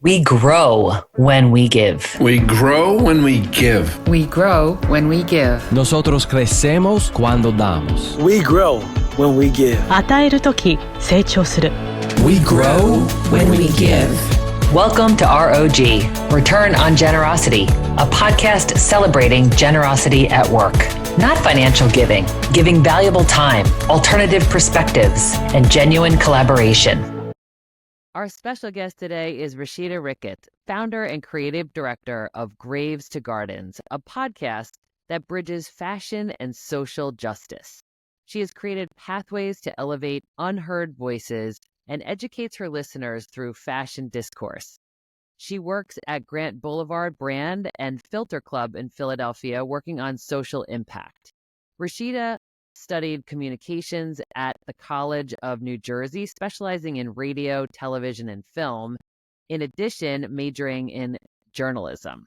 We grow when we give. We grow when we give. We grow when we give. Nosotros crecemos cuando damos. We grow when we give. 与えるとき成長する。 We grow when we give. Welcome to R.O.G, Return on Generosity, a podcast celebrating generosity at work. Not financial giving, giving valuable time, alternative perspectives, and genuine collaboration. Our special guest today is Rashida Ricketts, founder and creative director of Graves to Gardens, a podcast that bridges fashion and social justice. She has created pathways to elevate unheard voices and educates her listeners through fashion discourse. She works at Grant Boulevard Brand and Filter Club in Philadelphia, working on social impact. Rashida studied communications at the College of New Jersey, specializing in radio, television, and film, in addition, majoring in journalism.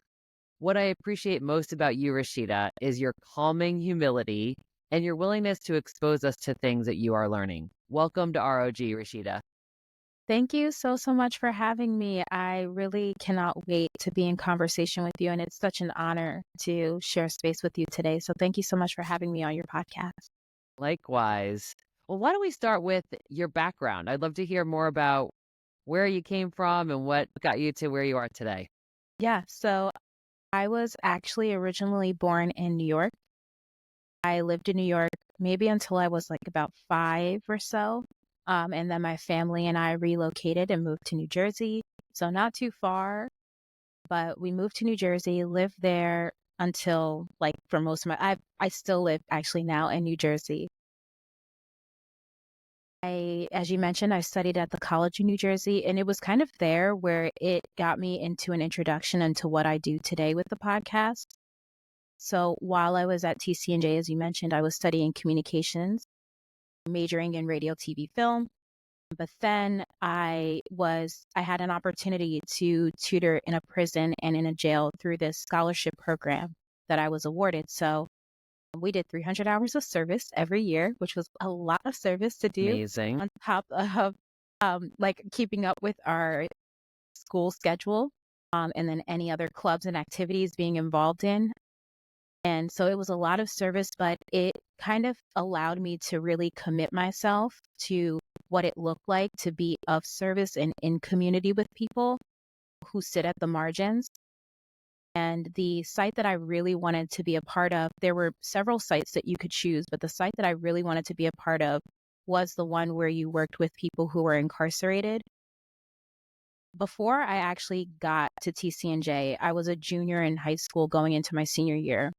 What I appreciate most about you, Rashida, is your calming humility and your willingness to expose us to things that you are learning. Welcome to R.O.G, Rashida. Thank you so much for having me. I really cannot wait to be in conversation with you, and it's such an honor to share space with you today. So thank you so much for having me on your podcast. Likewise. Well, why don't we start with your background? I'd love to hear more about where you came from and what got you to where you are today. Yeah, so I was actually originally born in New York. I lived in New York maybe until I was like about 5 or so. And then my family and I relocated and moved to New Jersey. So not too far, but we moved to New Jersey, lived there until like for most of I still live actually now in New Jersey. As you mentioned, I studied at the College of New Jersey, and it was kind of there where it got me into an introduction into what I do today with the podcast. So while I was at TCNJ, as you mentioned, I was studying communications, majoring in radio, TV, film. But then I had an opportunity to tutor in a prison and in a jail through this scholarship program that I was awarded. So we did 300 hours of service every year, which was a lot of service to do. Amazing. On top of like keeping up with our school schedule, and then any other clubs and activities being involved in. And so it was a lot of service, but it kind of allowed me to really commit myself to what it looked like to be of service and in community with people who sit at the margins. And the site that I really wanted to be a part of, there were several sites that you could choose, but the site that I really wanted to be a part of was the one where you worked with people who were incarcerated. Before I actually got to TCNJ, I was a junior in high school going into my senior year.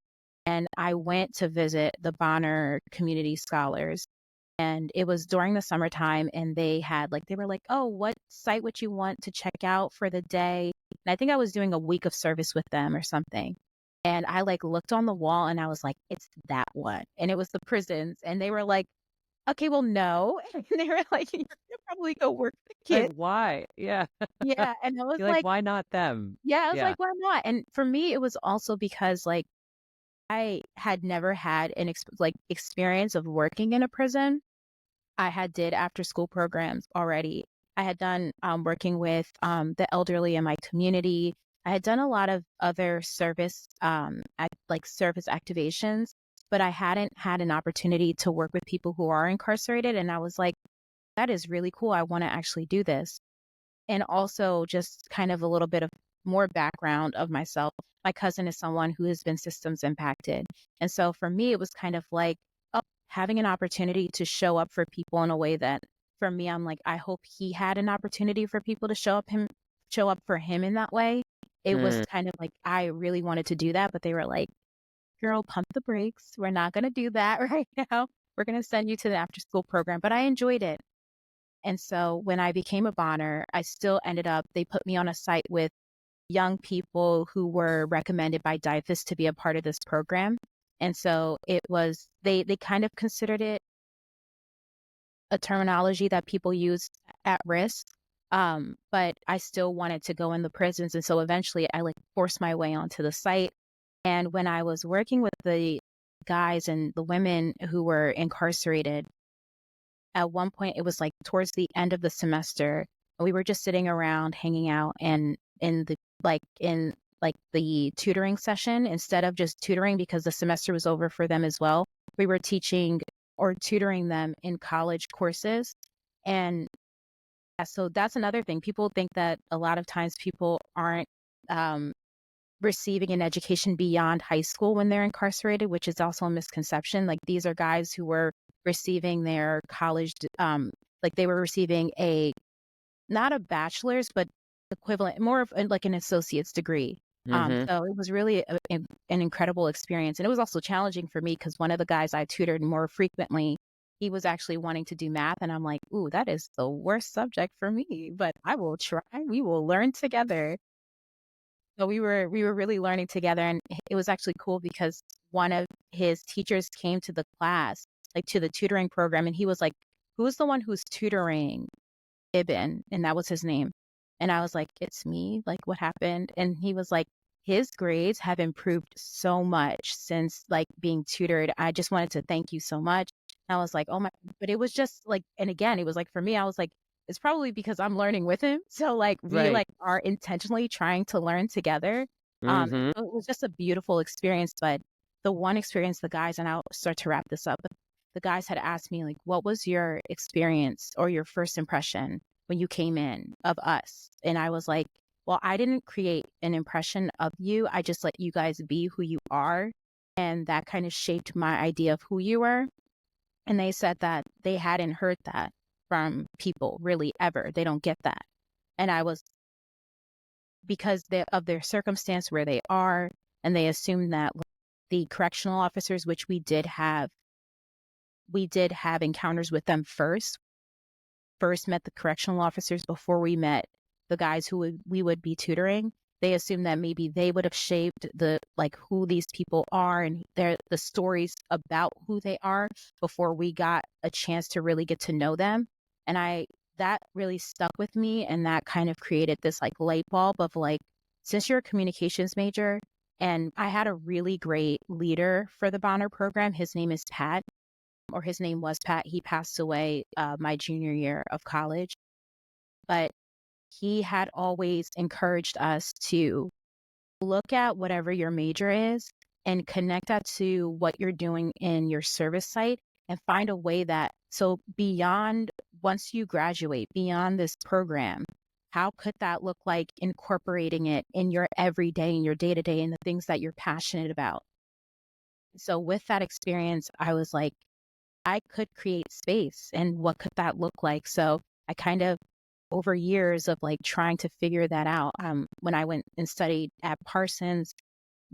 And I went to visit the Bonner Community Scholars. And it was during the summertime, and they were like, oh, what site would you want to check out for the day? And I think I was doing a week of service with them or something. And I looked on the wall and I was like, it's that one. And it was the prisons. And they were like, okay, well, no. And they were like, you should probably go work with the kids. Like, why? Yeah. Yeah. And I was You're like, why not them? Yeah, I was like, why not? And for me, it was also because I had never had an experience of working in a prison. I had did after school programs already. I had done working with the elderly in my community. I had done a lot of other service service activations, but I hadn't had an opportunity to work with people who are incarcerated. And I was like, that is really cool. I want to actually do this. And also just kind of a little bit of more background of myself. My cousin is someone who has been systems impacted. And so for me, it was kind of like having an opportunity to show up for people in a way that for me, I'm like, I hope he had an opportunity for people to show up for him in that way. It was kind of like, I really wanted to do that, but they were like, girl, pump the brakes. We're not going to do that right now. We're going to send you to the after school program. But I enjoyed it. And so when I became a Bonner, I still they put me on a site with young people who were recommended by DIFAS to be a part of this program. And so it was, they kind of considered it a terminology that people use at risk. But I still wanted to go in the prisons. And so eventually I forced my way onto the site. And when I was working with the guys and the women who were incarcerated, at one point it was towards the end of the semester, we were just sitting around hanging out, and in the tutoring session, instead of just tutoring because the semester was over for them as well. We were teaching or tutoring them in college courses. And so that's another thing. People think that a lot of times people aren't receiving an education beyond high school when they're incarcerated, which is also a misconception. Like, these are guys who were receiving their college, like they were receiving not a bachelor's, but equivalent, more of like an associate's degree. So it was really an incredible experience. And it was also challenging for me because one of the guys I tutored more frequently, he was actually wanting to do math. And I'm like, ooh, that is the worst subject for me, but I will try. We will learn together. So we were really learning together. And it was actually cool because one of his teachers came to the class, like to the tutoring program. And he was like, who's the one who's tutoring Ibn? And that was his name. And I was like, it's me. Like, what happened? And he was like, his grades have improved so much since like being tutored. I just wanted to thank you so much. And I was like, oh my, but it was just like, and again, it was like, for me, I was like, it's probably because I'm learning with him. So like, we Right. like are intentionally trying to learn together. Mhm. So it was just a beautiful experience. But the one experience the guys, and I'll start to wrap this up, but the guys had asked me like, what was your experience or your first impression when you came in of us? And I was like, well, I didn't create an impression of you. I just let you guys be who you are. And that kind of shaped my idea of who you were. And they said that they hadn't heard that from people really ever. They don't get that. And I was, because of their circumstance where they are, and they assumed that the correctional officers, which we did have encounters with them first met the correctional officers before we met the guys who we would be tutoring. They assumed that maybe they would have shaped the like who these people are and the stories about who they are before we got a chance to really get to know them. And that really stuck with me, and that kind of created this like light bulb of like, since you're a communications major, and I had a really great leader for the Bonner program. His name is Pat, or his name was Pat. He passed away my junior year of college. But he had always encouraged us to look at whatever your major is and connect that to what you're doing in your service site, and find a way that, so beyond, once you graduate, beyond this program, how could that look like incorporating it in your everyday, in your day-to-day, in the things that you're passionate about? So with that experience, I was like, I could create space, and what could that look like? So I kind of, over years of like trying to figure that out, when I went and studied at Parsons,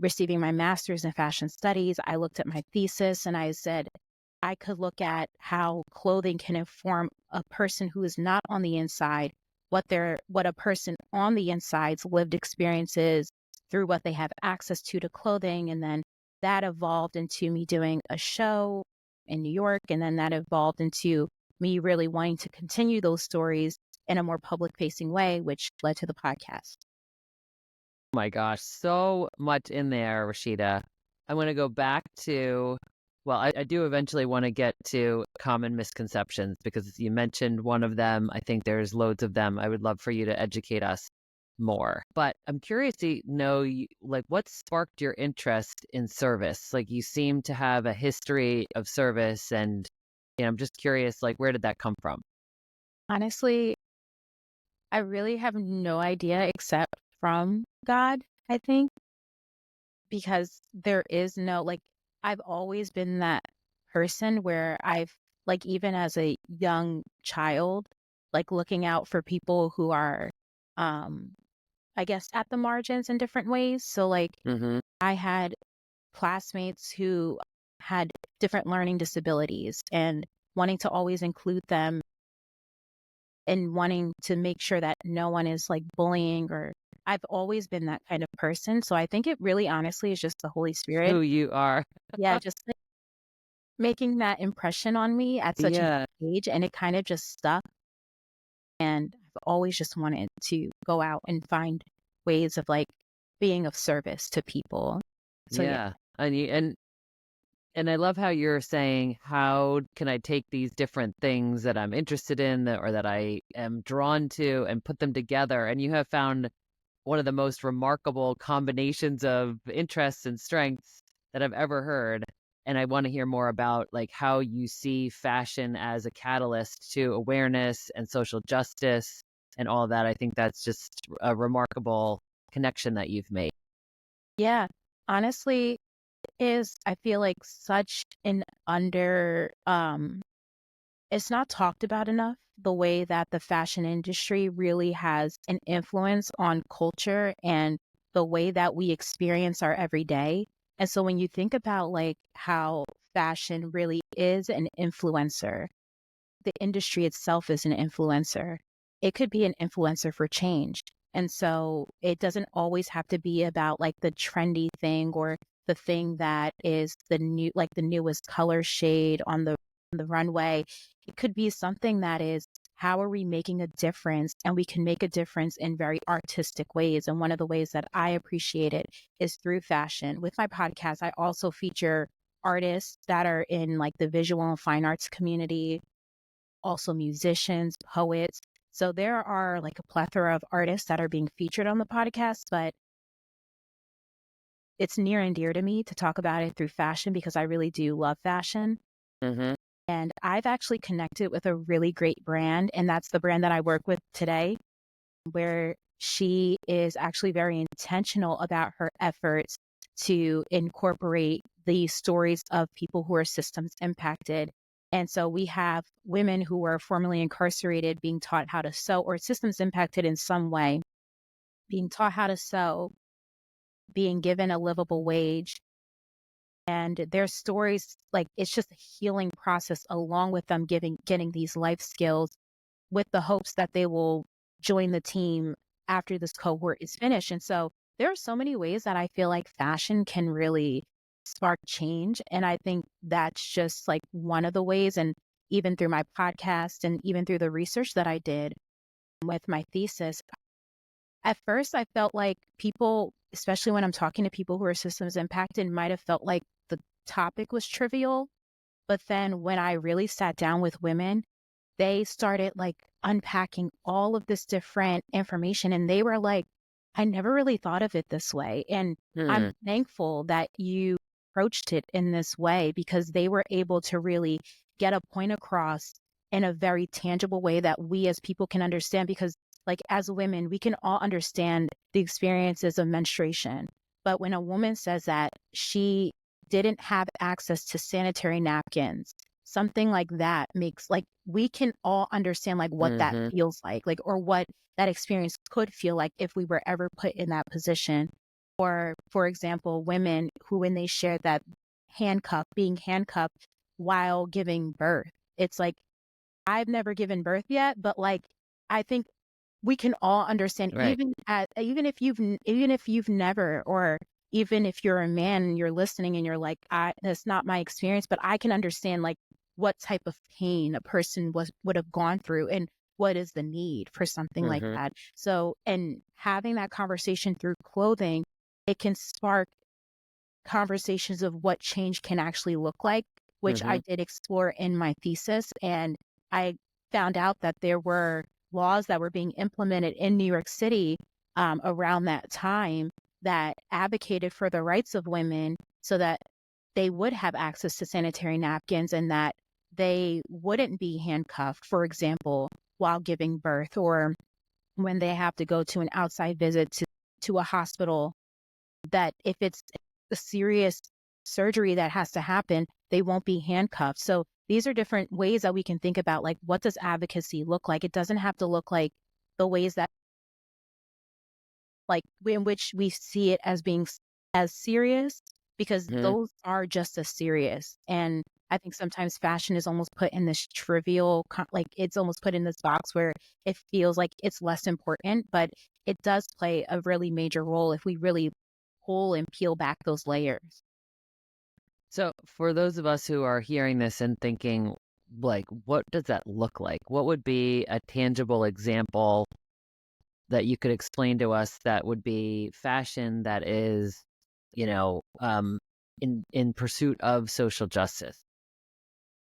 receiving my master's in fashion studies, I looked at my thesis and I said, I could look at how clothing can inform a person who is not on the inside, what a person on the inside's lived experiences through what they have access to clothing. And then that evolved into me doing a show in New York. And then that evolved into me really wanting to continue those stories in a more public facing way, which led to the podcast. Oh my gosh, so much in there, Rashida. I want to go back to, well, I do eventually want to get to common misconceptions because you mentioned one of them. I think there's loads of them. I would love for you to educate us more. But I'm curious to know, like, what sparked your interest in service? Like, you seem to have a history of service, and I'm just curious, like, where did that come from? Honestly, I really have no idea except from God, I think, because there is no, like, I've always been that person where I've, like, even as a young child, like, looking out for people who are, I guess, at the margins in different ways. So, like, I had classmates who had different learning disabilities, and wanting to always include them and wanting to make sure that no one is like bullying, or I've always been that kind of person. So I think it really honestly is just the Holy Spirit. Who you are. Yeah, just like making that impression on me at such a Yeah. young age, and it kind of just stuck. And I've always just wanted to go out and find ways of like being of service to people. So yeah. And I love how you're saying, how can I take these different things that I'm interested in or that I am drawn to and put them together? And you have found one of the most remarkable combinations of interests and strengths that I've ever heard. And I want to hear more about like how you see fashion as a catalyst to awareness and social justice and all of that. I think that's just a remarkable connection that you've made. Yeah, honestly, is I feel like such an it's not talked about enough, the way that the fashion industry really has an influence on culture and the way that we experience our everyday. And so when you think about like how fashion really is an influencer, the industry itself is an influencer. It could be an influencer for change. And so it doesn't always have to be about like the trendy thing or the thing that is the new, like the newest color shade on the runway. It could be something that is, how are we making a difference? And we can make a difference in very artistic ways. And one of the ways that I appreciate it is through fashion. With my podcast, I also feature artists that are in like the visual and fine arts community, also musicians, poets. So there are like a plethora of artists that are being featured on the podcast, but it's near and dear to me to talk about it through fashion because I really do love fashion. Mm-hmm. And I've actually connected with a really great brand, and that's the brand that I work with today, where she is actually very intentional about her efforts to incorporate the stories of people who are systems impacted. And so we have women who were formerly incarcerated being taught how to sew, or systems impacted in some way, being taught how to sew, being given a livable wage. And their stories, like it's just a healing process along with them getting these life skills with the hopes that they will join the team after this cohort is finished. And so there are so many ways that I feel like fashion can really spark change. And I think that's just like one of the ways. And even through my podcast and even through the research that I did with my thesis, at first I felt like people, especially when I'm talking to people who are systems impacted, might have felt like the topic was trivial. But then when I really sat down with women, they started like unpacking all of this different information. And they were like, I never really thought of it this way. And I'm thankful that you approached it in this way, because they were able to really get a point across in a very tangible way that we as people can understand. Because like as women, we can all understand the experiences of menstruation. But when a woman says that she didn't have access to sanitary napkins, something like that makes like we can all understand like what that feels like, or what that experience could feel like if we were ever put in that position. Or for example, women who, when they share that being handcuffed while giving birth, it's like, I've never given birth yet, but like I think we can all understand, Right. even if you've never, or even if you're a man and you're listening and you're like, that's not my experience, but I can understand like what type of pain a person would have gone through and what is the need for something like that. So, and having that conversation through clothing, it can spark conversations of what change can actually look like, which I did explore in my thesis. And I found out that there were laws that were being implemented in New York City around that time that advocated for the rights of women so that they would have access to sanitary napkins and that they wouldn't be handcuffed, for example, while giving birth, or when they have to go to an outside visit to a hospital, that if it's a serious surgery that has to happen, they won't be handcuffed. So these are different ways that we can think about, like, what does advocacy look like? It doesn't have to look like the ways that, like, in which we see it as being as serious, because those are just as serious. And I think sometimes fashion is almost put in this trivial, like it's almost put in this box where it feels like it's less important, but it does play a really major role if we really pull and peel back those layers. So for those of us who are hearing this and thinking, like, what does that look like? What would be a tangible example that you could explain to us that would be fashion that is, in pursuit of social justice?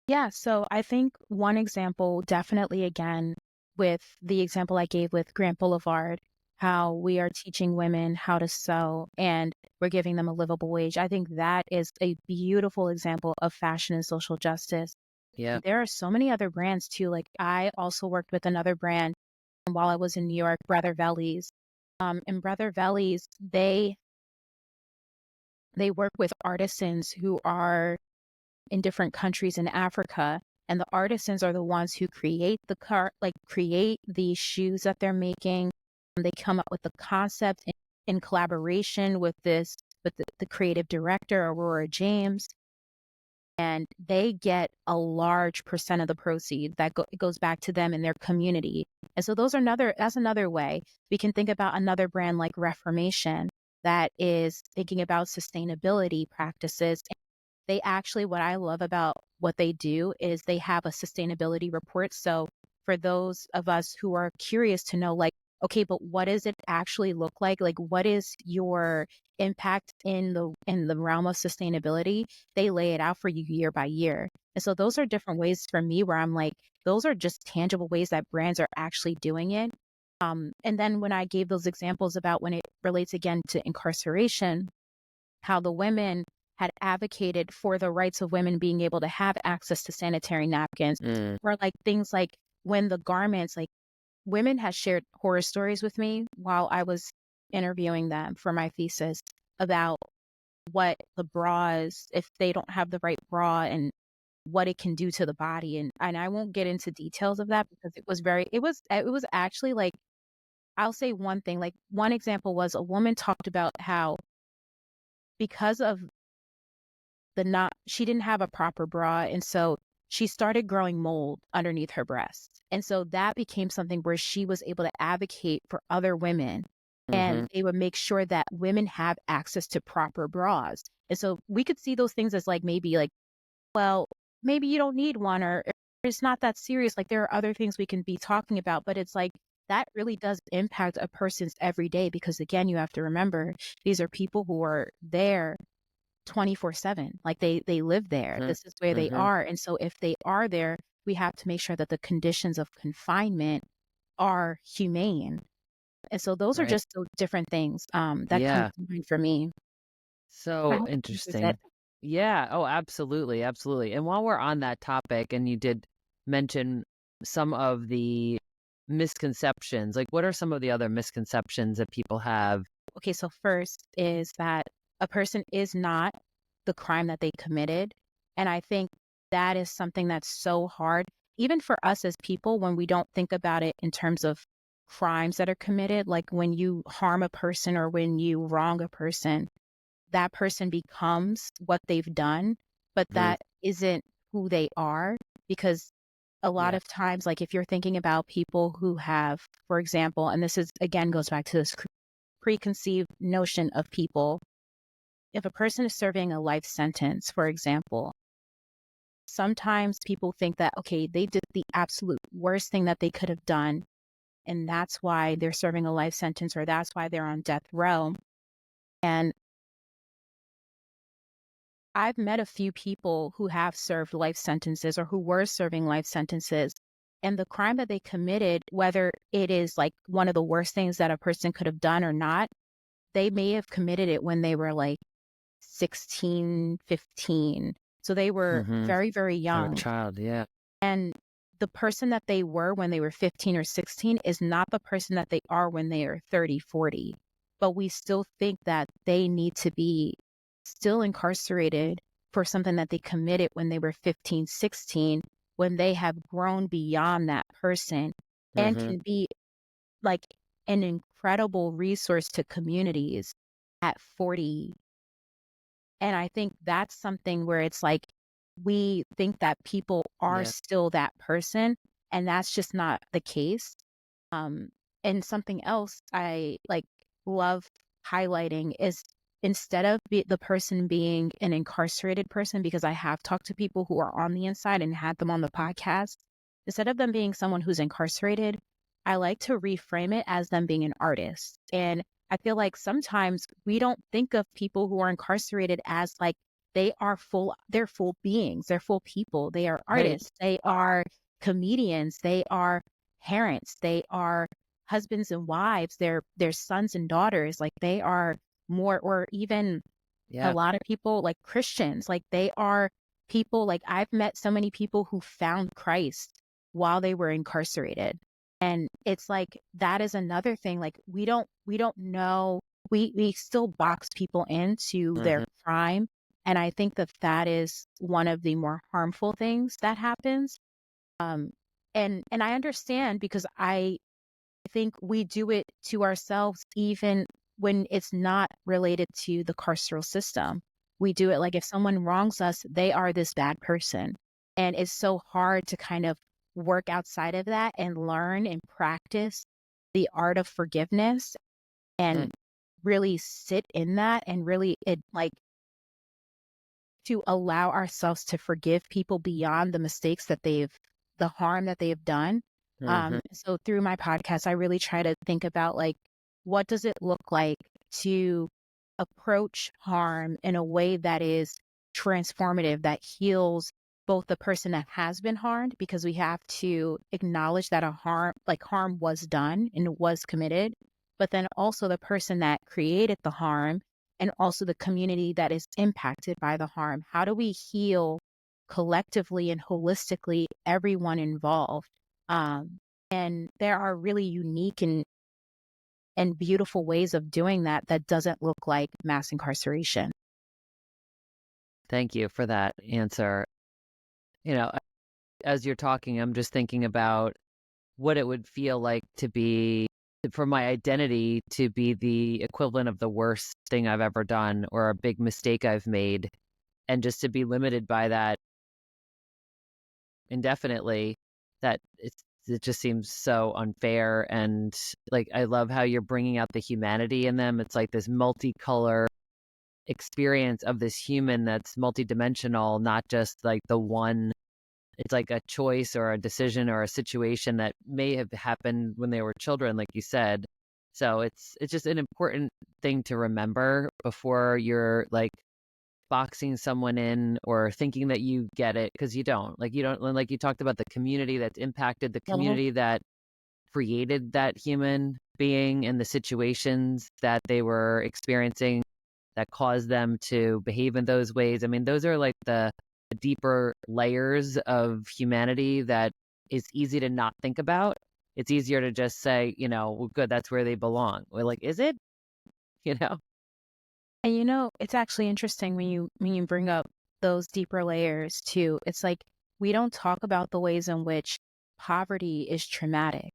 Yeah, so I think one example, definitely again, with the example I gave with Grant Boulevard, how we are teaching women how to sew and we're giving them a livable wage. I think that is a beautiful example of fashion and social justice. Yeah. There are so many other brands too. Like I also worked with another brand while I was in New York, Brother Vellies. And Brother Vellies, they work with artisans who are in different countries in Africa. And the artisans are the ones who create create the shoes that they're making. And they come up with the concept in collaboration with the creative director, Aurora James. And they get a large percent of the proceeds that goes back to them and their community. And so that's another way. We can think about another brand like Reformation that is thinking about sustainability practices. They actually, what I love about what they do is they have a sustainability report. So for those of us who are curious to know, like, okay, but what does it actually look like? Like, what is your impact in the realm of sustainability? They lay it out for you year by year. And so those are different ways for me where I'm like, those are just tangible ways that brands are actually doing it. And then when I gave those examples about when it relates again to incarceration, how the women had advocated for the rights of women being able to have access to sanitary napkins, or like things like when the garments, like women had shared horror stories with me while I was interviewing them for my thesis about what the bras, if they don't have the right bra and what it can do to the body. And I won't get into details of that because it was actually like, I'll say one thing, like one example was a woman talked about how because of she didn't have a proper bra. And so she started growing mold underneath her breast. And so that became something where she was able to advocate for other women and they would make sure that women have access to proper bras. And so we could see those things as like, maybe like, well, maybe you don't need one or it's not that serious. Like there are other things we can be talking about, but it's like, that really does impact a person's everyday because again, you have to remember, these are people who are there 24/7. Like they live there. This is where they are. And so if they are there, we have to make sure that the conditions of confinement are humane. And so those are just so different things that come to mind for me. So interesting. Yeah. Oh, absolutely. Absolutely. And while we're on that topic, and you did mention some of the misconceptions, like what are some of the other misconceptions that people have? Okay, so first is that a person is not the crime that they committed. And I think that is something that's so hard, even for us as people, when we don't think about it in terms of crimes that are committed. Like when you harm a person or when you wrong a person, that person becomes what they've done, but that isn't who they are. Because a lot of times, like if you're thinking about people who have, for example, and this is again goes back to this preconceived notion of people. If a person is serving a life sentence, for example, sometimes people think that, okay, they did the absolute worst thing that they could have done, and that's why they're serving a life sentence or that's why they're on death row. And I've met a few people who have served life sentences or who were serving life sentences, and the crime that they committed, whether it is like one of the worst things that a person could have done or not, they may have committed it when they were like 16, 15. So they were very, very young. A child, yeah. And the person that they were when they were 15 or 16 is not the person that they are when they are 30, 40. But we still think that they need to be still incarcerated for something that they committed when they were 15, 16, when they have grown beyond that person and can be like an incredible resource to communities at 40. And I think that's something where it's like, we think that people are still that person, and that's just not the case. And something else I like love highlighting is instead of the person being an incarcerated person, because I have talked to people who are on the inside and had them on the podcast, instead of them being someone who's incarcerated, I like to reframe it as them being an artist. And I feel like sometimes we don't think of people who are incarcerated as like they're full beings, they're full people, they are artists, they are comedians, they are parents, they are husbands and wives, their sons and daughters, like they are more, or even a lot of people like Christians, like they are people, like I've met so many people who found Christ while they were incarcerated. And it's like, that is another thing. Like we don't know, we still box people into their crime. And I think that is one of the more harmful things that happens. And I understand, because I think we do it to ourselves, even when it's not related to the carceral system. We do it like, if someone wrongs us, they are this bad person. And it's so hard to kind of work outside of that and learn and practice the art of forgiveness and really sit in that, and really to allow ourselves to forgive people beyond the mistakes that the harm that they've done. So through my podcast, I really try to think about like, what does it look like to approach harm in a way that is transformative, that heals both the person that has been harmed, because we have to acknowledge that harm was done and was committed, but then also the person that created the harm, and also the community that is impacted by the harm. How do we heal collectively and holistically everyone involved? And there are really unique and beautiful ways of doing that doesn't look like mass incarceration. Thank you for that answer. You know, as you're talking, I'm just thinking about what it would feel like to be, for my identity to be the equivalent of the worst thing I've ever done or a big mistake I've made, and just to be limited by that indefinitely, that it just seems so unfair. And like, I love how you're bringing out the humanity in them. It's like this multicolor experience of this human that's multidimensional, not just like the one. It's like a choice or a decision or a situation that may have happened when they were children, like you said. So it's just an important thing to remember before you're like boxing someone in or thinking that you get it, because you don't. Like you talked about the community that's impacted, the community that created that human being and the situations that they were experiencing that caused them to behave in those ways. I mean, those are like the deeper layers of humanity that is easy to not think about. It's easier to just say, well, good, that's where they belong. We're like, is it? You know? And it's actually interesting when you bring up those deeper layers too. It's like, we don't talk about the ways in which poverty is traumatic,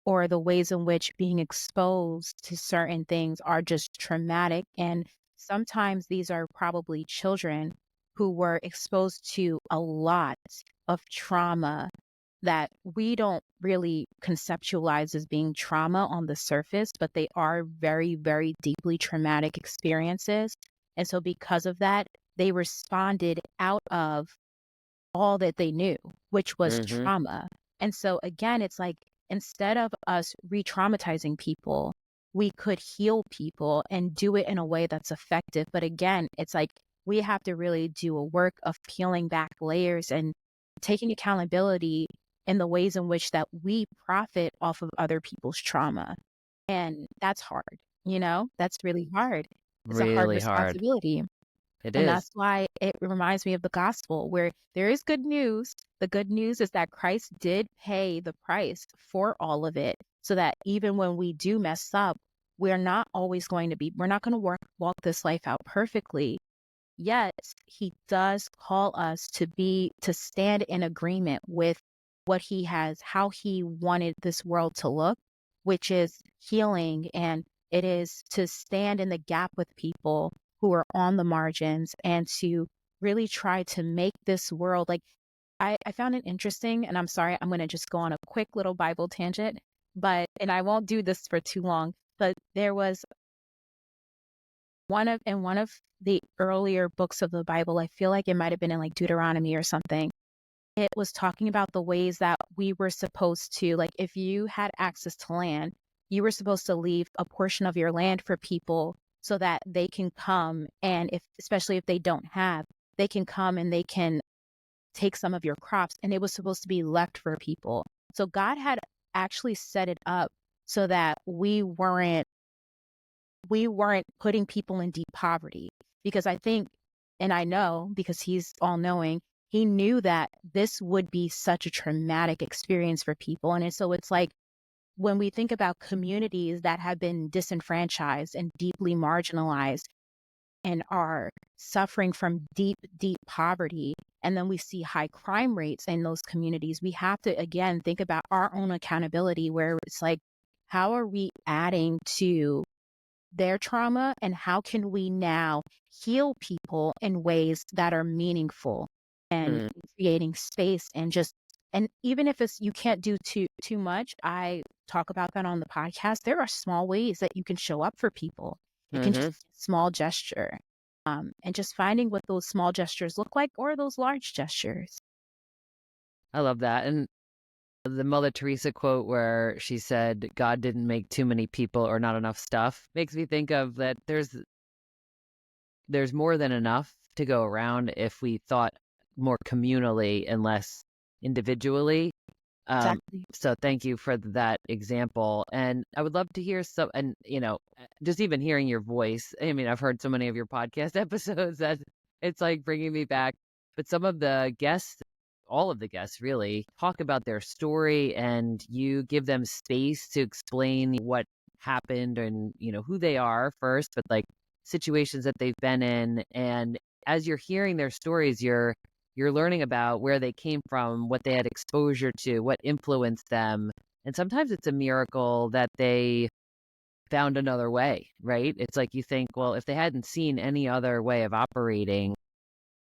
or the ways in which being exposed to certain things are just traumatic. And sometimes these are probably children who were exposed to a lot of trauma that we don't really conceptualize as being trauma on the surface, but they are very, very deeply traumatic experiences. And so because of that, they responded out of all that they knew, which was trauma. And so again, it's like, instead of us re-traumatizing people, we could heal people and do it in a way that's effective. But again, it's like, we have to really do a work of peeling back layers and taking accountability in the ways in which that we profit off of other people's trauma. And that's hard, that's really hard. It's a hard Really hard. responsibility. It And is. that's why it reminds me of the gospel, where there is good news. The good news is that Christ did pay the price for all of it, so that even when we do mess up, we're not going to walk this life out perfectly. Yet he does call us to stand in agreement with what he has, how he wanted this world to look, which is healing. And it is to stand in the gap with people who are on the margins, and to really try to make this world like, I found it interesting, and I'm sorry, I'm going to just go on a quick little Bible tangent, and I won't do this for too long, but there was one of the earlier books of the Bible, I feel like it might have been in like Deuteronomy or something. It was talking about the ways that we were supposed to, like, if you had access to land, you were supposed to leave a portion of your land for people so that they can come, and especially if they don't have, they can come and they can take some of your crops, and it was supposed to be left for people. So God had actually set it up so that we weren't putting people in deep poverty. Because I think, and I know because he's all knowing, he knew that this would be such a traumatic experience for people. And so it's like, when we think about communities that have been disenfranchised and deeply marginalized and are suffering from deep, deep poverty, and then we see high crime rates in those communities, we have to, again, think about our own accountability, where it's like, how are we adding to their trauma, and how can we now heal people in ways that are meaningful and creating space and even if it's you can't do too much. I talk about that on the podcast. There are small ways that you can show up for people. It can just be a small gesture, and just finding what those small gestures look like, or those large gestures. I love that. And the Mother Teresa quote where she said, God didn't make too many people or not enough stuff, makes me think of that there's more than enough to go around if we thought more communally and less individually. Exactly. So thank you for that example. And I would love to hear some, and just even hearing your voice. I mean, I've heard so many of your podcast episodes that it's like bringing me back. But some of the guests, all of the guests really, talk about their story, and you give them space to explain what happened and, who they are first, but like situations that they've been in. And as you're hearing their stories, you're learning about where they came from, what they had exposure to, what influenced them. And sometimes it's a miracle that they found another way, right? It's like you think, well, if they hadn't seen any other way of operating,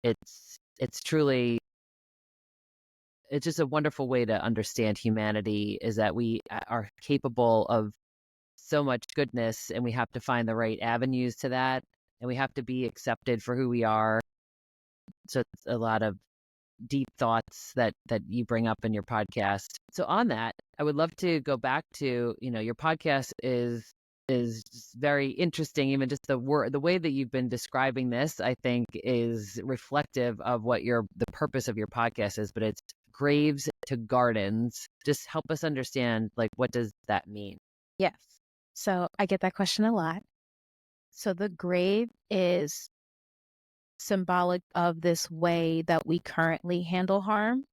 it's truly, it's just a wonderful way to understand humanity, is that we are capable of so much goodness, and we have to find the right avenues to that, and we have to be accepted for who we are. So it's a lot of deep thoughts that you bring up in your podcast. So on that, I would love to go back to, your podcast is very interesting. Even just the way that you've been describing this, I think, is reflective of what the purpose of your podcast is. But it's Graves to Gardens. Just help us understand, like, what does that mean? Yes. So I get that question a lot. So the grave is symbolic of this way that we currently handle harm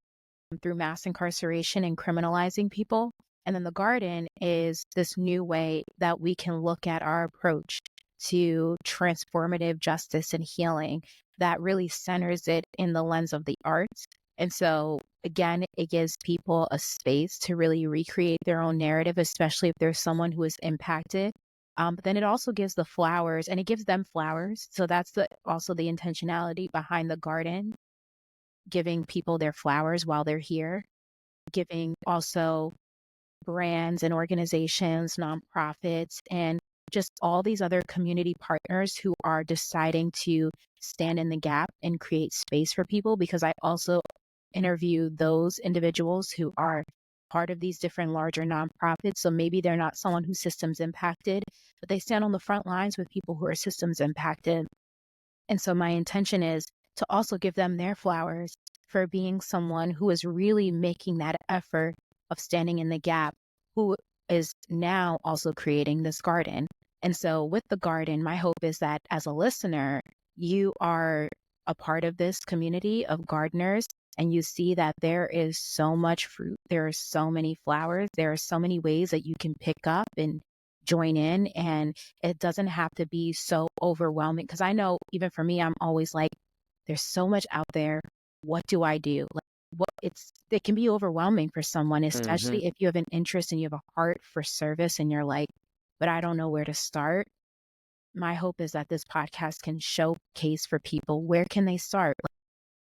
through mass incarceration and criminalizing people. And then the garden is this new way that we can look at our approach to transformative justice and healing that really centers it in the lens of the arts. And so, again, it gives people a space to really recreate their own narrative, especially if there's someone who is impacted. But then it also gives the flowers, and it gives them flowers. So that's also the intentionality behind the garden, giving people their flowers while they're here, giving also brands and organizations, nonprofits, and just all these other community partners who are deciding to stand in the gap and create space for people. Because I also interview those individuals who are part of these different larger nonprofits. So maybe they're not someone who's systems impacted, but they stand on the front lines with people who are systems impacted. And so my intention is to also give them their flowers for being someone who is really making that effort of standing in the gap, who is now also creating this garden. And so with the garden, my hope is that as a listener, you are a part of this community of gardeners, and you see that there is so much fruit, there are so many flowers, there are so many ways that you can pick up and join in, and it doesn't have to be so overwhelming. Because I know even for me, I'm always like, there's so much out there. What do I do? Like, it can be overwhelming for someone, especially if you have an interest and you have a heart for service and you're like, but I don't know where to start. My hope is that this podcast can showcase for people, where can they start? Like,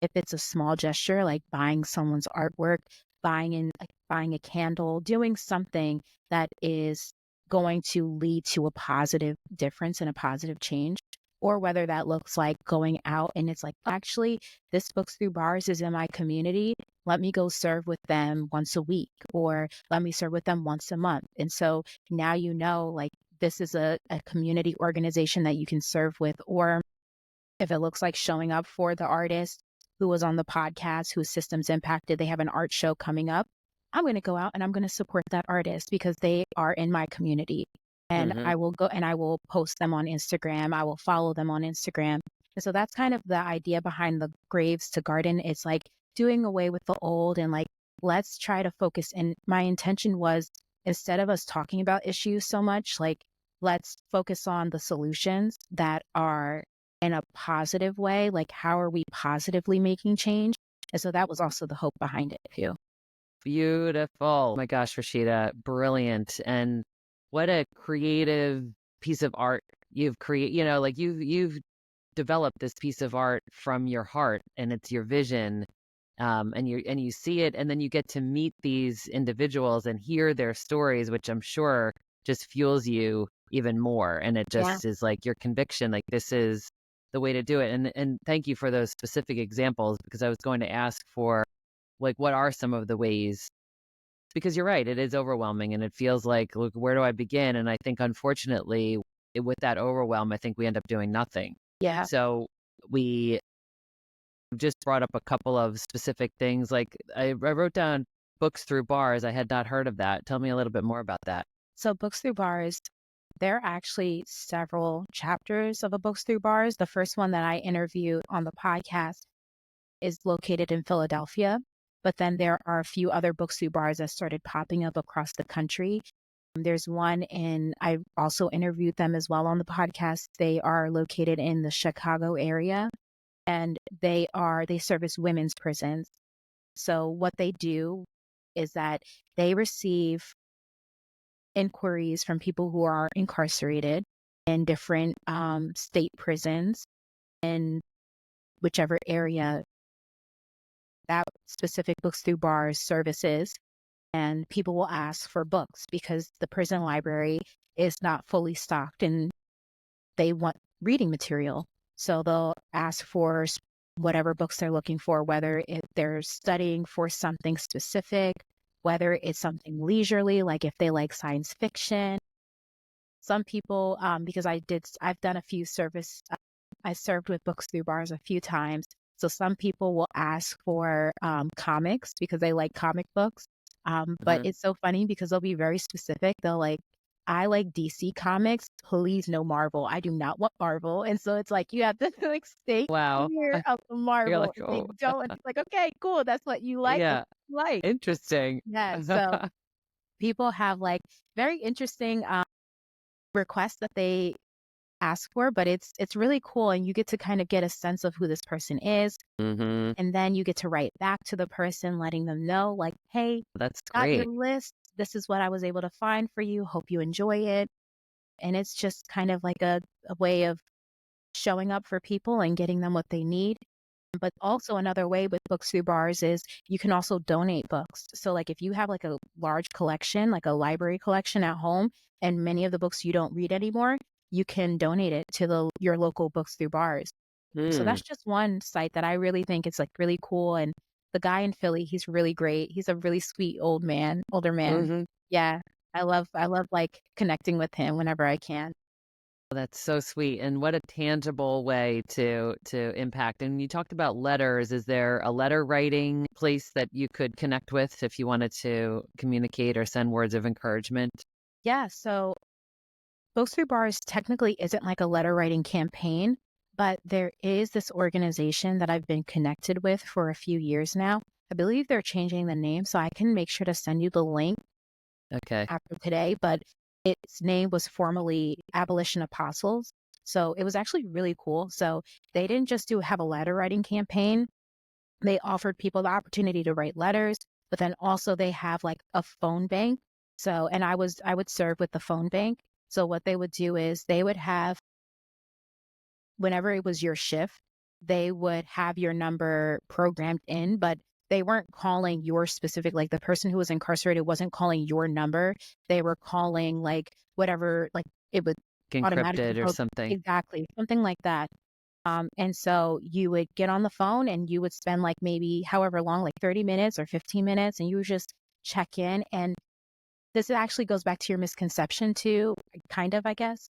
if it's a small gesture, like buying someone's artwork, buying a candle, doing something that is going to lead to a positive difference and a positive change, or whether that looks like going out and it's like, actually, this Books Through Bars is in my community. Let me go serve with them once a week, or let me serve with them once a month. And so now you know, like, this is a community organization that you can serve with. Or if it looks like showing up for the artist who was on the podcast, who's systems impacted, they have an art show coming up. I'm going to go out and I'm going to support that artist because they are in my community. And I will go and I will post them on Instagram. I will follow them on Instagram. And so that's kind of the idea behind the Graves to Garden. It's like doing away with the old and like, let's try to focus. And my intention was, instead of us talking about issues so much, like, let's focus on the solutions that are in a positive way. Like, how are we positively making change? And so that was also the hope behind it too. Beautiful. Oh my gosh, Rashida, brilliant. And what a creative piece of art you've created. Like you've developed this piece of art from your heart, and it's your vision. And you see it, and then you get to meet these individuals and hear their stories, which I'm sure just fuels you even more. And it just is like your conviction, like this is the way to do it. And thank you for those specific examples, because I was going to ask for like, what are some of the ways? Because you're right, it is overwhelming and it feels like, look, where do I begin? And I think, unfortunately, with that overwhelm, I think we end up doing nothing. Yeah. So we just brought up a couple of specific things. Like I wrote down Books Through Bars. I had not heard of that. Tell me a little bit more about that. So Books Through Bars, there are actually several chapters of a Books Through Bars. The first one that I interviewed on the podcast is located in Philadelphia. But then there are a few other Books Through Bars that started popping up across the country. There's one I also interviewed them as well on the podcast. They are located in the Chicago area, and they service women's prisons. So what they do is that they receive inquiries from people who are incarcerated in different state prisons in whichever area that specific Books Through Bars services, and people will ask for books because the prison library is not fully stocked and they want reading material. So they'll ask for whatever books they're looking for, whether they're studying for something specific, whether it's something leisurely, like if they like science fiction. Some people, because I've done a few I served with Books Through Bars a few times. So some people will ask for comics because they like comic books. But it's so funny because they'll be very specific. They'll like, I like DC comics. Please no Marvel. I do not want Marvel. And so it's like, you have to like stay clear of the Marvel. Like, oh. They don't. It's like, okay, cool. That's what you like. Yeah. Like. Interesting. Yeah. So people have like very interesting requests that they ask for, but it's really cool, and you get to kind of get a sense of who this person is, and then you get to write back to the person, letting them know like, hey, that's got great. your list, this is what I was able to find for you, hope you enjoy it. And it's just kind of like a way of showing up for people and getting them what they need. But also another way with Books Through Bars is you can also donate books. So like if you have like a large collection, like a library collection at home, and many of the books you don't read anymore, you can donate it to your local Books Through Bars. So that's just one site that I really think is like really cool. And the guy in Philly, he's really great. He's a really sweet older man. Yeah. I love like connecting with him whenever I can. That's so sweet. And what a tangible way to impact. And you talked about letters. Is there a letter writing place that you could connect with if you wanted to communicate or send words of encouragement? Yeah. So Books Through Bars technically isn't like a letter writing campaign, but there is this organization that I've been connected with for a few years now. I believe they're changing the name, so I can make sure to send you the link after today. But its name was formerly Abolition Apostles. So it was actually really cool. So they didn't just have a letter writing campaign. They offered people the opportunity to write letters, but then also they have like a phone bank. So, and I would serve with the phone bank. So what they would do is they would have, whenever it was your shift, they would have your number programmed in, but they weren't calling your specific, like the person who was incarcerated wasn't calling your number. They were calling like whatever, like it would encrypted or something. Exactly. Something like that. And so you would get on the phone and you would spend like maybe however long, like 30 minutes or 15 minutes, and you would just check in. And this actually goes back to your misconception too, kind of, I guess.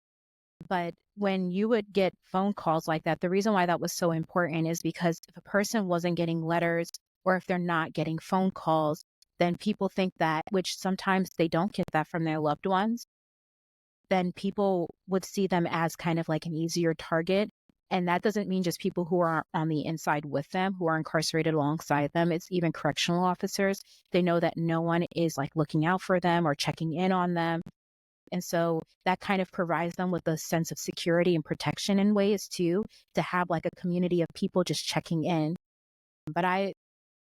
But when you would get phone calls like that, the reason why that was so important is because if a person wasn't getting letters or if they're not getting phone calls, then people think that, which sometimes they don't get that from their loved ones, then people would see them as kind of like an easier target. And that doesn't mean just people who are on the inside with them, who are incarcerated alongside them. It's even correctional officers. They know that no one is like looking out for them or checking in on them. And so that kind of provides them with a sense of security and protection in ways too, to have like a community of people just checking in. But I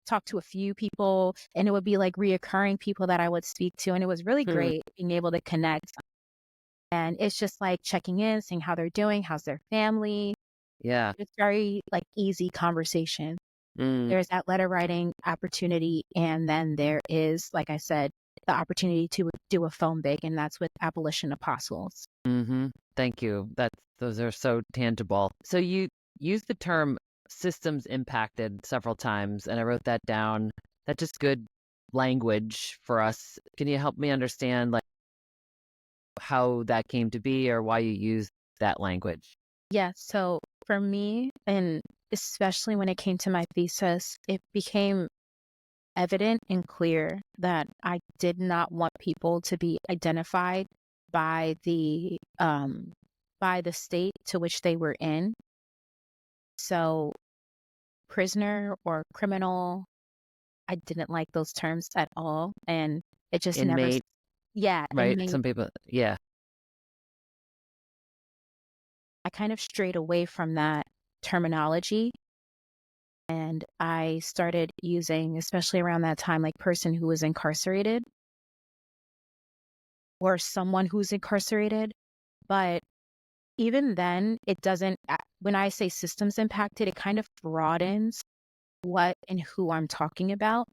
talked to a few people, and it would be like reoccurring people that I would speak to. And it was really great being able to connect. And it's just like checking in, seeing how they're doing, how's their family. Yeah. It's very like easy conversation. There's that letter writing opportunity. And then there is, like I said, the opportunity to do a phone big, and that's with Abolition Apostles. Thank you. Those are so tangible. So you used the term systems impacted several times, and I wrote that down. That's just good language for us. Can you help me understand like how that came to be or why you used that language? Yeah. So for me, and especially when it came to my thesis, it became evident and clear that I did not want people to be identified by the state to which they were in. So prisoner or criminal, I didn't like those terms at all. And it just never, Inmate, yeah, right? inmate. Some people, yeah. I kind of strayed away from that terminology. And I started using, especially around that time, like person who was incarcerated or someone who's incarcerated. But even then, it doesn't, when I say systems impacted, it kind of broadens what and who I'm talking about,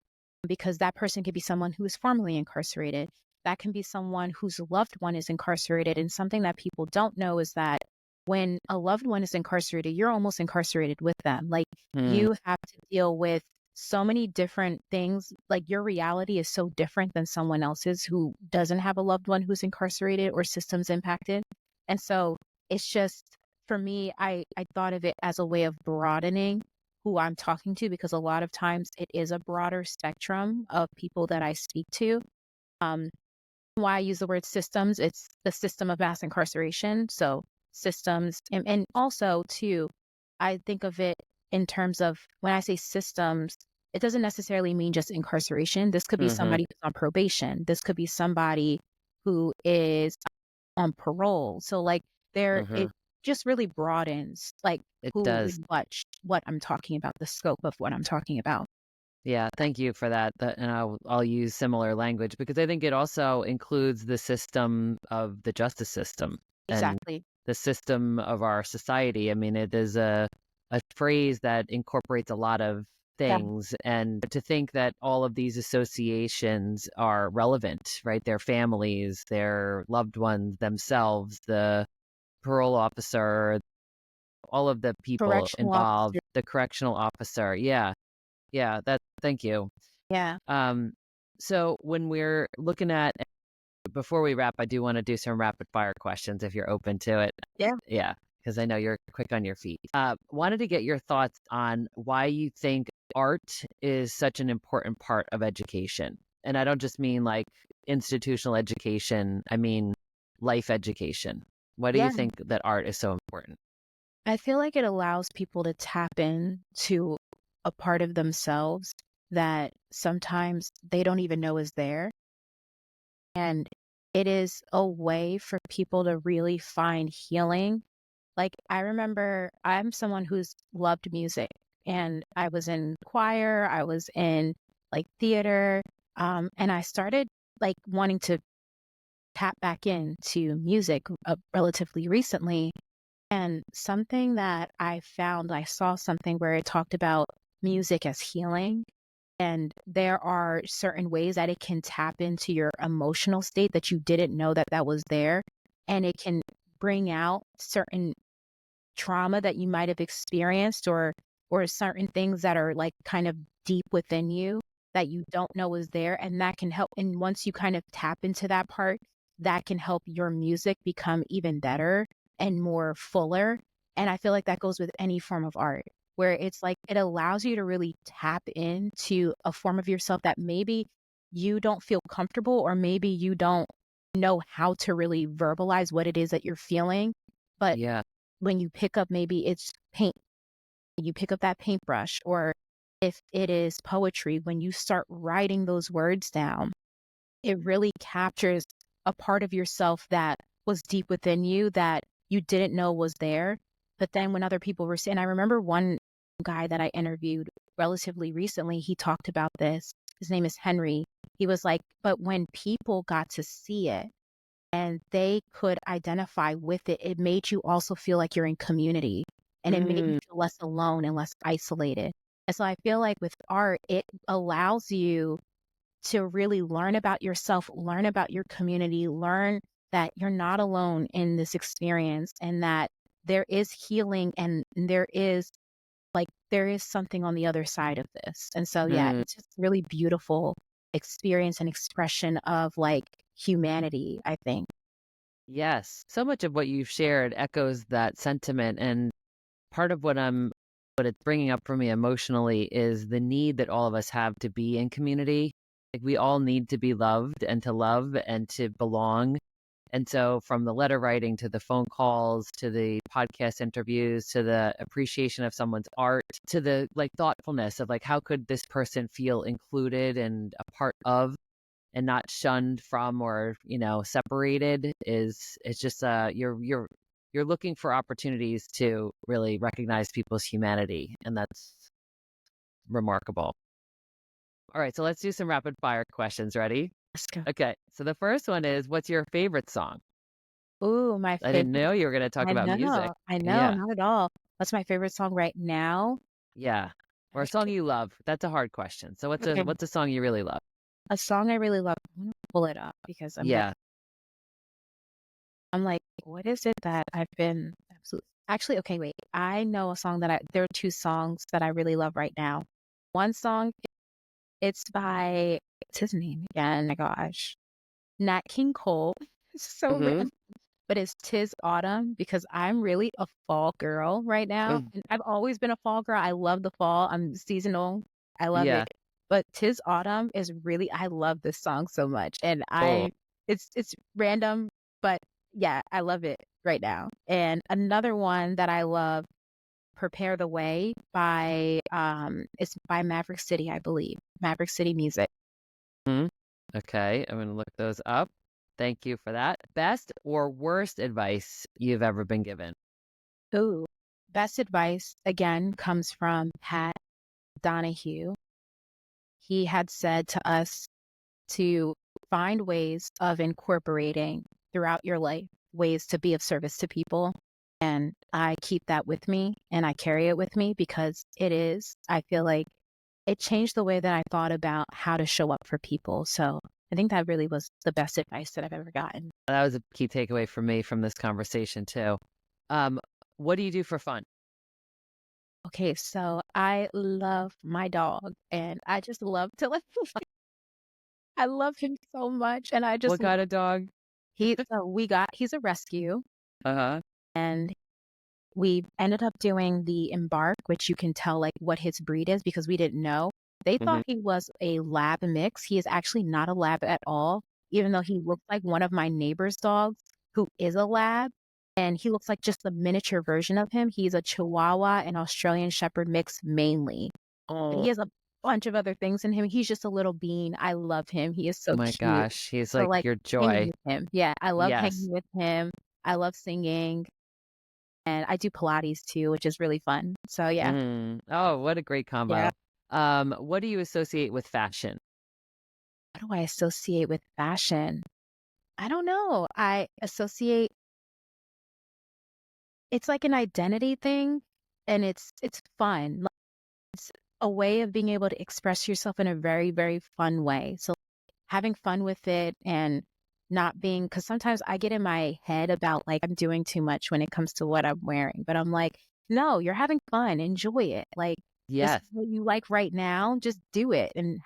because that person could be someone who is formerly incarcerated. That can be someone whose loved one is incarcerated. And something that people don't know is that when a loved one is incarcerated, you're almost incarcerated with them. Like you have to deal with so many different things. Like your reality is so different than someone else's who doesn't have a loved one who's incarcerated or systems impacted. And so it's just, for me, I thought of it as a way of broadening who I'm talking to, because a lot of times it is a broader spectrum of people that I speak to. Why I use the word systems, it's the system of mass incarceration. So systems, and also too, I think of it in terms of when I say systems, it doesn't necessarily mean just incarceration. This could be somebody who's on probation. This could be somebody who is on parole. So like it just really broadens like It who does. would watch what I'm talking about, the scope of what I'm talking about. Yeah, thank you for that. And I'll use similar language because I think it also includes the system of the justice system and Exactly. the system of our society. I mean, it is a phrase that incorporates a lot of things, and to think that all of these associations are relevant, right? Their families, their loved ones themselves, the parole officer, all of the people Correctional involved, officer. the correctional officer. Yeah. Yeah, thank you. Yeah. So when we're looking at, before we wrap, I do want to do some rapid fire questions if you're open to it. Yeah. Yeah, because I know you're quick on your feet. Wanted to get your thoughts on why you think art is such an important part of education. And I don't just mean like institutional education, I mean life education. Why do you Yeah. think that art is so important? I feel like it allows people to tap in to a part of themselves that sometimes they don't even know is there. And it is a way for people to really find healing. Like I remember I'm someone who's loved music, and I was in choir, I was in like theater, and I started like wanting to tap back into music relatively recently. And something that I found, I saw something where it talked about music as healing. And there are certain ways that it can tap into your emotional state that you didn't know that that was there. And it can bring out certain trauma that you might have experienced, or certain things that are like kind of deep within you that you don't know is there. And that can help. And once you kind of tap into that part, that can help your music become even better and more fuller. And I feel like that goes with any form of art, where it's like it allows you to really tap into a form of yourself that maybe you don't feel comfortable, or maybe you don't know how to really verbalize what it is that you're feeling. But Yeah. when you pick up, maybe it's paint, you pick up that paintbrush, or if it is poetry, when you start writing those words down, it really captures a part of yourself that was deep within you that you didn't know was there. But then when other people were saying, I remember one guy that I interviewed relatively recently, he talked about this. His name is Henry. He was like, but when people got to see it and they could identify with it, it made you also feel like you're in community, and it made you feel less alone and less isolated. And so I feel like with art, it allows you to really learn about yourself, learn about your community, learn that you're not alone in this experience, and that there is healing, and there is something on the other side of this. And so, yeah, it's just really beautiful experience and expression of like humanity, I think. Yes. So much of what you've shared echoes that sentiment. And part of what it's bringing up for me emotionally is the need that all of us have to be in community. Like we all need to be loved and to love and to belong. And so from the letter writing to the phone calls to the podcast interviews to the appreciation of someone's art to the like thoughtfulness of like how could this person feel included and a part of and not shunned from or separated is it's just you're looking for opportunities to really recognize people's humanity, and that's remarkable. All right, so let's do some rapid fire questions. Ready? Let's go. Okay, so the first one is, what's your favorite song? Ooh, my I favorite. didn't know you were going to talk about music. I know, Yeah. not at all. What's my favorite song right now? Yeah, or a song you love. That's a hard question. So what's Okay. what's a song you really love? A song I really love. I'm gonna pull it up because I'm like, what is it that I've been absolutely actually, okay, wait. I know a song there are two songs that I really love right now. One song, it's by, what's his name again? My gosh. Nat King Cole. It's so random. But it's "'Tis Autumn" because I'm really a fall girl right now. And I've always been a fall girl. I love the fall. I'm seasonal. I love Yeah. it. But "'Tis Autumn" is really, I love this song so much. And it's random, but yeah, I love it right now. And another one that I love, "Prepare the Way" by it's by Maverick City, I believe. Maverick City Music. Okay, I'm going to look those up. Thank you for that. Best or worst advice you've ever been given? Ooh, best advice again comes from Pat Donahue. He had said to us to find ways of incorporating throughout your life, ways to be of service to people. And I keep that with me and I carry it with me because I feel like it changed the way that I thought about how to show up for people. So I think that really was the best advice that I've ever gotten. That was a key takeaway for me from this conversation too. What do you do for fun? Okay, so I love my dog and I just love to I love him so much and I just What kind of dog? he's a rescue Uh-huh. and we ended up doing the Embark, which you can tell like what his breed is because we didn't know. They thought he was a lab mix. He is actually not a lab at all, even though he looks like one of my neighbor's dogs who is a lab. And he looks like just a miniature version of him. He's a Chihuahua and Australian Shepherd mix mainly. And he has a bunch of other things in him. He's just a little bean. I love him. He is so Oh my cute. gosh, he's So like your hanging joy. with him. Yeah, I love Yes. hanging with him. I love singing. And I do Pilates too, which is really fun. So yeah. Oh, what a great combo. Yeah. What do you associate with fashion? What do I associate with fashion? I don't know. I associate it's like an identity thing and it's fun. Like, it's a way of being able to express yourself in a very, very fun way. So having fun with it and not being, because sometimes I get in my head about like I'm doing too much when it comes to what I'm wearing, but I'm like, no, you're having fun, enjoy it. Like this Yes. is what you like right now, just do it and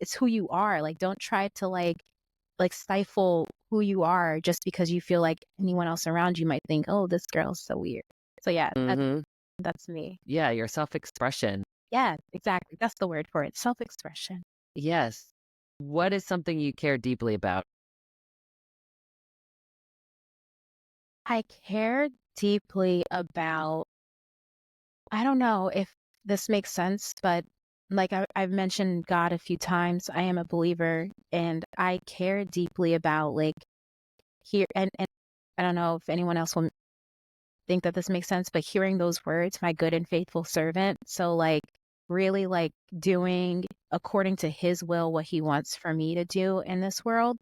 it's who you are. Like don't try to like stifle who you are just because you feel like anyone else around you might think, oh, this girl's so weird. So yeah, that's me. Yeah, your self-expression. Yeah, exactly. That's the word for it. Self-expression. Yes. What is something you care deeply about? I care deeply about, I don't know if this makes sense, but like I've mentioned God a few times. I am a believer and I care deeply about like here and I don't know if anyone else will think that this makes sense, but hearing those words, my good and faithful servant. So like really like doing according to his will what he wants for me to do in this world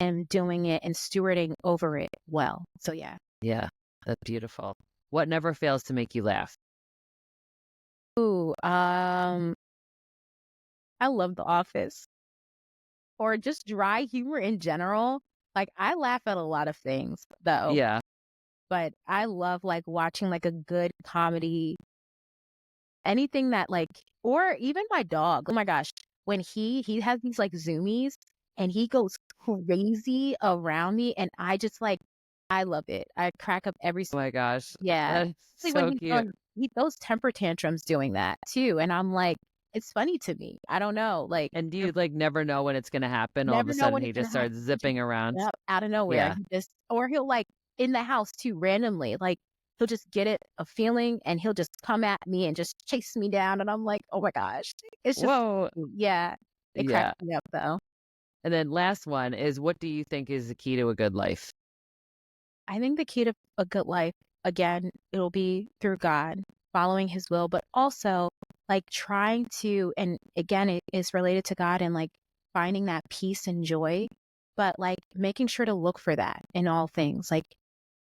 and doing it and stewarding over it well. So yeah. Yeah, that's beautiful. What never fails to make you laugh? Ooh, I love The Office or just dry humor in general. Like I laugh at a lot of things though, Yeah. but I love like watching like a good comedy, anything that like, or even my dog. Oh my gosh, when he has these like zoomies and he goes crazy around me, and I just like I love it. I crack up every Oh my gosh. yeah. That's See so when cute. he those temper tantrums doing that too, and I'm like, it's funny to me. I don't know, like And do you like never know when it's going to happen? All of never a know sudden when he it's gonna just happen. starts He just zipping around. yep, out of nowhere. Yeah. He just or he'll like in the house too randomly. Like he'll just get a feeling and he'll just come at me and just chase me down, and I'm like, oh my gosh. It's just Whoa. yeah. It Yeah. cracks me up though. And then last one is, what do you think is the key to a good life? I think the key to a good life, again, it'll be through God, following his will, but also like trying to, and again, it is related to God and like finding that peace and joy, but like making sure to look for that in all things. Like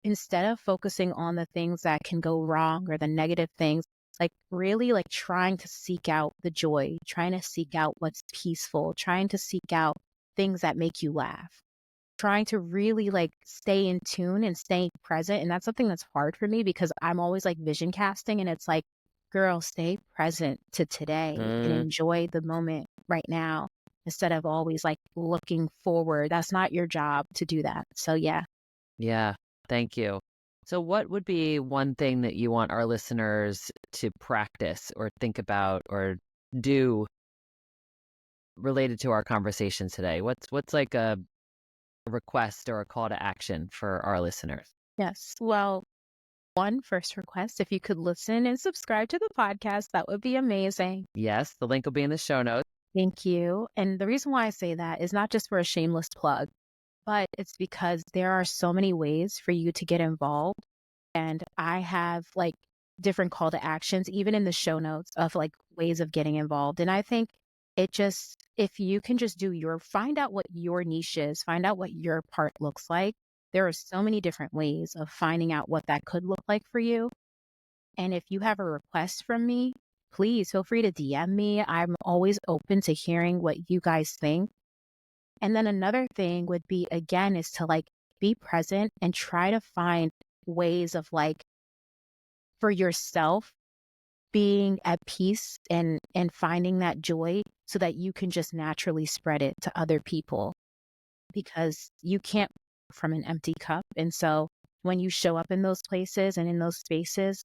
instead of focusing on the things that can go wrong or the negative things, like really like trying to seek out the joy, trying to seek out what's peaceful, trying to seek out things that make you laugh, trying to really like stay in tune and stay present. And that's something that's hard for me because I'm always like vision casting, and it's like, girl, stay present to today and enjoy the moment right now instead of always like looking forward. That's not your job to do that. So yeah. Yeah. Thank you. So what would be one thing that you want our listeners to practice or think about or do related to our conversation today? What's like a request or a call to action for our listeners? Yes. Well, one first request, if you could listen and subscribe to the podcast, that would be amazing. Yes, the link will be in the show notes. Thank you. And the reason why I say that is not just for a shameless plug, but it's because there are so many ways for you to get involved. And I have like different call to actions, even in the show notes of like ways of getting involved. And I think it just, if you can just find out what your niche is, find out what your part looks like. There are so many different ways of finding out what that could look like for you. And if you have a request from me, please feel free to DM me. I'm always open to hearing what you guys think. And then another thing would be, again, is to like be present and try to find ways of like for yourself being at peace and finding that joy so that you can just naturally spread it to other people, because you can't from an empty cup. And so when you show up in those places and in those spaces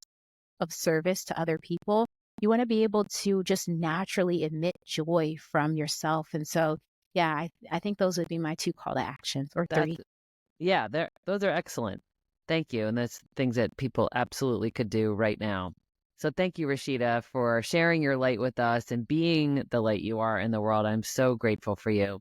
of service to other people, you want to be able to just naturally emit joy from yourself. And so, yeah, I think those would be my 2 call to actions, or 3. Yeah, those are excellent. Thank you. And that's things that people absolutely could do right now. So thank you, Rashida, for sharing your light with us and being the light you are in the world. I'm so grateful for you.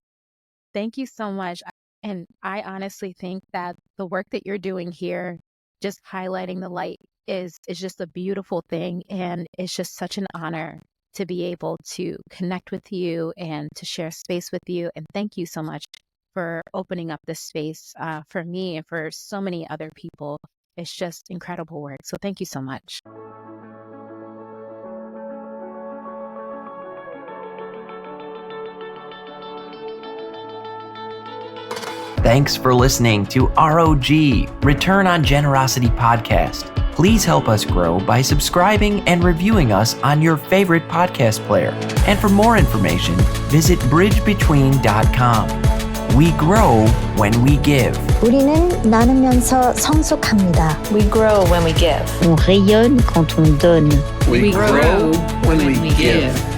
Thank you so much. And I honestly think that the work that you're doing here, just highlighting the light, is just a beautiful thing. And it's just such an honor to be able to connect with you and to share space with you. And thank you so much for opening up this space for me and for so many other people. It's just incredible work. So thank you so much. Thanks for listening to R.O.G. Return on Generosity podcast. Please help us grow by subscribing and reviewing us on your favorite podcast player. And for more information, visit bridgebetween.com. We grow when we give. 우리는 나누면서 성숙합니다. We grow when we give. On rayonne quand on donne. We grow when we give.